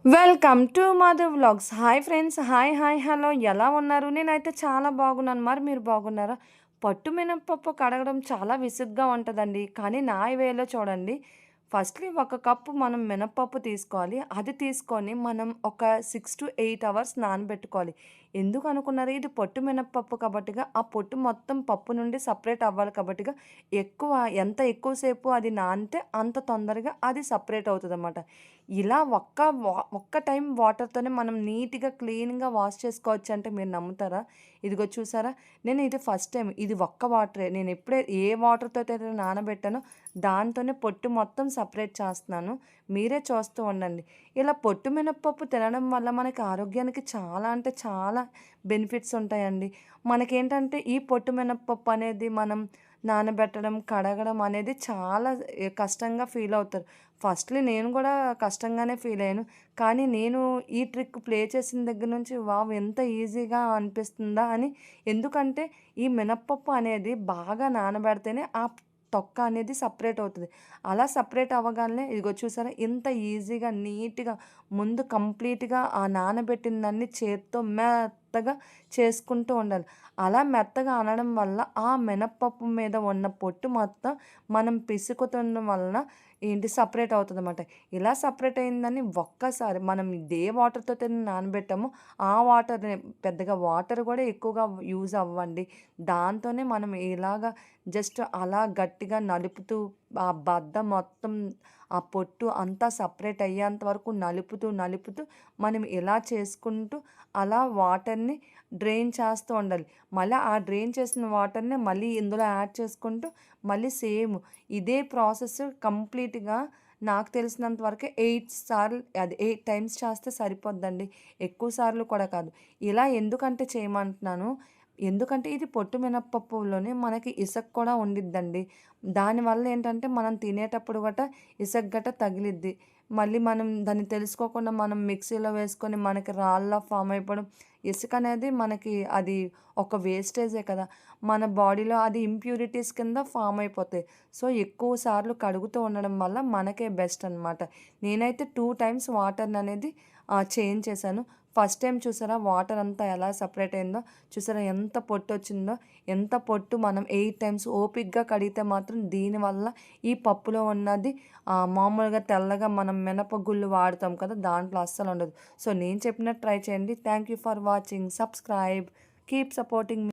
Welcome to Madhu vlogs. Hi friends. Hi hi hello, ఎలా ఉన్నారు? నేనైతే చాలా బాగున్నాను. మరి మీరు బాగున్నారా? పట్టు మినపప్పు కడగడం చాలా విసుగ్గా ఉంటుందండి. కానీ నా వేలో చూడండి. ఫస్ట్లీ ఒక కప్పు మనం మినపప్పు తీసుకోవాలి. అది తీసుకొని మనం ఒక 6 to 8 అవర్స్ నానబెట్టుకోవాలి. ఎందుకు అనుకున్నారు? ఇది పొట్టు మినపప్పు కాబట్టిగా ఆ పొట్టు మొత్తం పప్పు నుండి సపరేట్ అవ్వాలి కాబట్టిగా ఎక్కువ ఎంత ఎక్కువసేపు అది నానితే అంత తొందరగా అది సపరేట్ అవుతుందన్నమాట. ఇలా ఒక్క టైం వాటర్‌తోనే మనం నీట్‌గా, క్లీన్‌గా వాష్ చేసుకోవచ్చు అంటే మీరు నమ్ముతారా? ఇదిగో చూసారా? నేను ఇది ఫస్ట్ టైమ్. ఇది ఒక్క వాటరే. నేను ఎప్పుడే ఏ వాటర్‌తో అయితే నానబెట్టానో దాంతోనే పొట్టు మొత్తం సెపరేట్ చేస్తున్నాను. మీరే చూస్తూ ఉండండి. ఇలా పొట్టు మినపప్పు తినడం వల్ల మనకి ఆరోగ్యానికి చాలా అంటే చాలా బెనిఫిట్స్ ఉంటాయండి. మనకేంటంటే ఈ పొట్టు మినపప్పు అనేది మనం నానబెట్టడం, కడగడం అనేది చాలా కష్టంగా ఫీల్ అవుతారు. ఫస్ట్‌లీ నేను గూడా కష్టంగానే ఫీల్ అయ్యాను. కానీ నేను ఈ ట్రిక్ ప్లే చేసిన దగ్గర నుంచి వావ్! ఎంత ఈజీగా అనిపిస్తుందా అని. ఎందుకంటే ఈ మినపప్పు అనేది బాగా నానబెడితేనే ఆ తొక్క అనేది సెపరేట్ అవుతది. అలా సెపరేట్ అవ్వగానే ఇదిగో చూసారా? ఇంత ఈజీగా నీట్‌గా ముందు కంప్లీట్‌గా ఆ నానబెట్టిన దాన్ని చేత్తో మెత్తగా చేసుకుంటూ ఉండాలి. అలా మెత్తగా అనడం వల్ల ఆ మినపప్పు మీద ఉన్న పొట్టు మొత్తం మనం పిసుకుతుండడం వలన సెపరేట్ అవుతదనమాట. ఇలా సెపరేట్ అయిందని ఒక్కసారి మనం ఏ వాటర్‌తో అయితే నానబెట్టామో ఆ వాటర్‌ని పెద్దగా వాటర్ గూడా ఎక్కువగా యూజ్ అవ్వండి. దాంతోనే మనం ఇలాగ జస్ట్ అలా గట్టిగా నలుపుతూ ఆ బద్ద మొత్తం ఆ పొట్టు అంతా సెపరేట్ అయ్యేంత వరకు నలుపుతూ మనం ఇలా చేసుకుంటూ అలా వాటర్‌ని డ్రైన్ చేస్తూ ఉండాలి. మళ్ళా ఆ డ్రైన్ చేసిన వాటర్‌ని మళ్ళీ ఇందులో యాడ్ చేసుకుంటూ మళ్ళీ సేమ్ ఇదే ప్రాసెస్ కంప్లీట్‌గా నాకు తెలిసినంత వరకే 8 సార్లు అది 8 టైమ్స్ చేస్తే సరిపోద్దండి. ఎక్కువ సార్లు కూడా కాదు. ఇలా ఎందుకంటే చేయమంటున్నాను, ఎందుకంటే ఇది పొట్టు మినపప్పులోనే మనకి ఇసక కూడా ఉండిద్దండి. దానివల్ల ఏంటంటే మనం తినేటప్పుడు గటా ఇసక గటా తగిలిద్ది. మళ్ళీ మనం దాన్ని తెలుసుకోకుండా మనం మిక్సీలో వేసుకొని మనకి రాళ్ళలా ఫామ్ అయిపోవడం. ఇసుక అనేది మనకి అది ఒక వేస్టేజే కదా! మన బాడీలో అది ఇంప్యూరిటీస్ కింద ఫామ్ అయిపోతాయి. సో, ఎక్కువ సార్లు కడుగుతూ ఉండడం వల్ల మనకే బెస్ట్ అనమాట. నేనైతే 2 టైమ్స్ వాటర్‌ననేది చేంజ్ చేశాను. ఫస్ట్ టైమ్ చూసారా వాటర్ అంతా ఎలా సెపరేట్ అయిందో? చూసారా ఎంత పొట్టొచ్చిందో? ఎంత పొట్టు మనం 8 టైమ్స్ ఓపికగా కడిగితే మాత్రం దీనివల్ల ఈ పప్పులో ఉన్నది మామూలుగా తెల్లగా మనం మినపగుళ్ళు వాడతాం కదా! దాంట్లో అస్సలుండదు. సో, నేను చెప్పినట్టు ట్రై చేయండి. Thank you for watching. Subscribe. Keep supporting me.